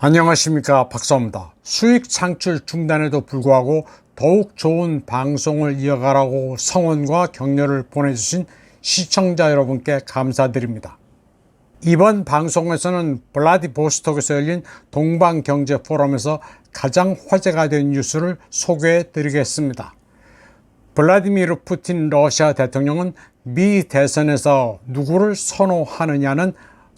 안녕하십니까, 박사입니다. 수익 창출 중단에도 불구하고 더욱 좋은 방송을 이어가라고 성원과 격려를 보내주신 시청자 여러분께 감사드립니다. 이번 방송에서는 블라디보스톡에서 열린 동방경제포럼에서 가장 화제가 된 뉴스를 소개해 드리겠습니다. 블라디미르 푸틴 러시아 대통령은 미 대선에서 누구를 선호하느냐는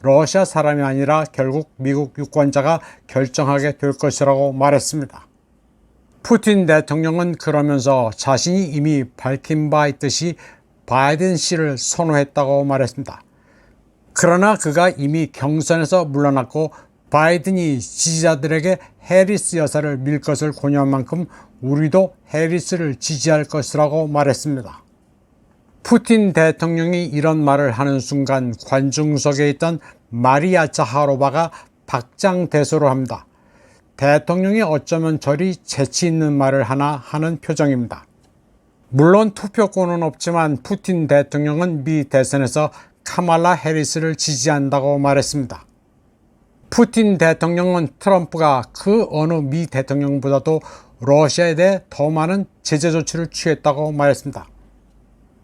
러시아 사람이 아니라 결국 미국 유권자가 결정하게 될 것이라고 말했습니다. 푸틴 대통령은 그러면서 자신이 이미 밝힌 바 있듯이 바이든 씨를 선호했다고 말했습니다. 그러나 그가 이미 경선에서 물러났고 바이든이 지지자들에게 해리스 여사를 밀 것을 권유한 만큼 우리도 해리스를 지지할 것이라고 말했습니다. 푸틴 대통령이 이런 말을 하는 순간 관중석에 있던 마리아 자하로바가 박장대소를 합니다. 대통령이 어쩌면 저리 재치 있는 말을 하나 하는 표정입니다. 물론 투표권은 없지만 푸틴 대통령은 미 대선에서 카말라 해리스를 지지한다고 말했습니다. 푸틴 대통령은 트럼프가 그 어느 미 대통령보다도 러시아에 대해 더 많은 제재 조치를 취했다고 말했습니다.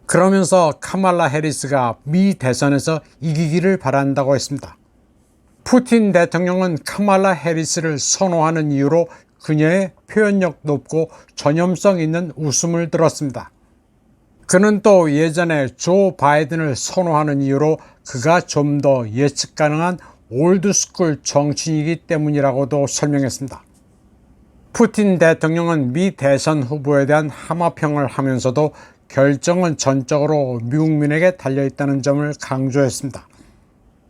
그러면서 카말라 해리스가 미 대선에서 이기기를 바란다고 했습니다. 푸틴 대통령은 카말라 해리스를 선호하는 이유로 그녀의 표현력 높고 전염성 있는 웃음을 들었습니다. 그는 또 예전에 조 바이든을 선호하는 이유로 그가 좀 더 예측 가능한 올드스쿨 정치인이기 때문이라고도 설명했습니다. 푸틴 대통령은 미 대선 후보에 대한 함화평을 하면서도 결정은 전적으로 미국민에게 달려있다는 점을 강조했습니다.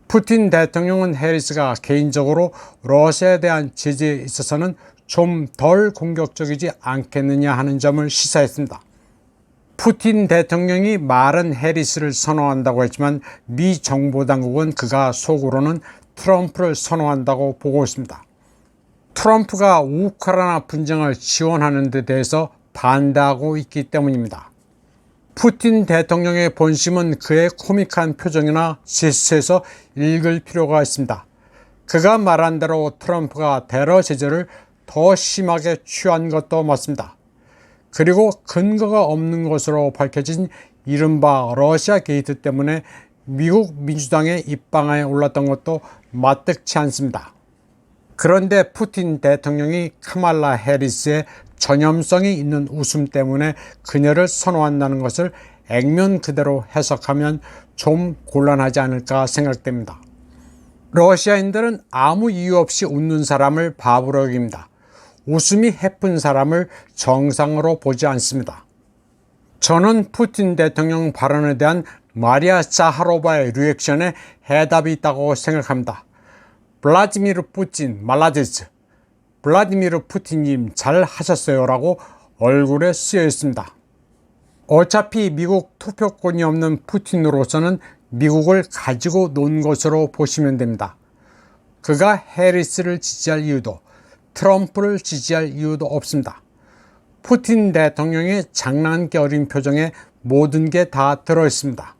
푸틴 대통령은 해리스가 개인적으로 러시아에 대한 제재에 있어서는 좀 덜 공격적이지 않겠느냐 하는 점을 시사했습니다. 푸틴 대통령이 말은 해리스를 선호한다고 했지만 미 정보당국은 그가 속으로는 트럼프를 선호한다고 보고 있습니다. 트럼프가 우크라이나 분쟁을 지원하는 데 대해서 반대하고 있기 때문입니다. 푸틴 대통령의 본심은 그의 코믹한 표정이나 제스처에서 읽을 필요가 있습니다. 그가 말한 대로 트럼프가 테러 제재를 더 심하게 취한 것도 맞습니다. 그리고 근거가 없는 것으로 밝혀진 이른바 러시아 게이트 때문에 미국 민주당의 입방아에 올랐던 것도 마뜩치 않습니다. 그런데 푸틴 대통령이 카말라 해리스의 전염성이 있는 웃음 때문에 그녀를 선호한다는 것을 액면 그대로 해석하면 좀 곤란하지 않을까 생각됩니다. 러시아인들은 아무 이유 없이 웃는 사람을 바보로 여깁니다. 웃음이 해픈 사람을 정상으로 보지 않습니다. 저는 푸틴 대통령 발언에 대한 마리아 자하로바의 리액션에 해답이 있다고 생각합니다. 블라디미르 푸틴 말라데즈, 블라디미르 푸틴님 잘 하셨어요 라고 얼굴에 쓰여 있습니다. 어차피 미국 투표권이 없는 푸틴으로서는 미국을 가지고 논 것으로 보시면 됩니다. 그가 해리스를 지지할 이유도 트럼프를 지지할 이유도 없습니다. 푸틴 대통령의 장난기 어린 표정에 모든 게 다 들어있습니다.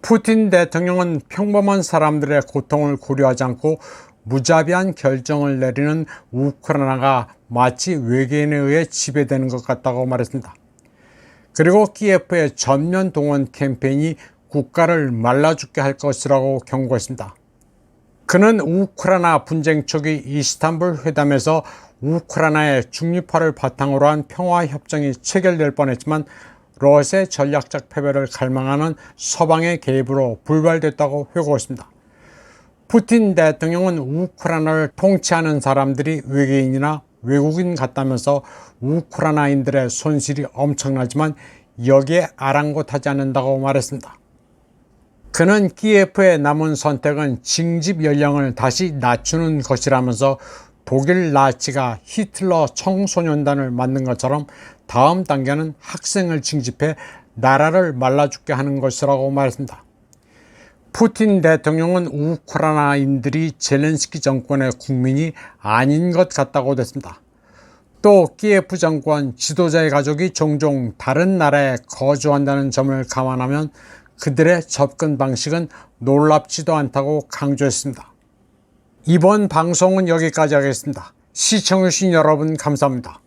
푸틴 대통령은 평범한 사람들의 고통을 고려하지 않고 무자비한 결정을 내리는 우크라이나가 마치 외계인에 의해 지배되는 것 같다고 말했습니다. 그리고 키예프의 전면 동원 캠페인이 국가를 말라 죽게 할 것이라고 경고했습니다. 그는 우크라이나 분쟁 초기 이스탄불 회담에서 우크라이나의 중립화를 바탕으로 한 평화협정이 체결될 뻔했지만 러시아의 전략적 패배를 갈망하는 서방의 개입으로 불발됐다고 회고했습니다. 푸틴 대통령은 우크라이나를 통치하는 사람들이 외계인이나 외국인 같다면서 우크라이나인들의 손실이 엄청나지만 여기에 아랑곳하지 않는다고 말했습니다. 그는 키예프의 남은 선택은 징집 연령을 다시 낮추는 것이라면서 독일 나치가 히틀러 청소년단을 만든 것처럼 다음 단계는 학생을 징집해 나라를 말라 죽게 하는 것이라고 말했습니다. 푸틴 대통령은 우크라이나인들이 젤렌스키 정권의 국민이 아닌 것 같다고 했습니다. 또 키예프 정권 지도자의 가족이 종종 다른 나라에 거주한다는 점을 감안하면 그들의 접근 방식은 놀랍지도 않다고 강조했습니다. 이번 방송은 여기까지 하겠습니다. 시청해주신 여러분 감사합니다.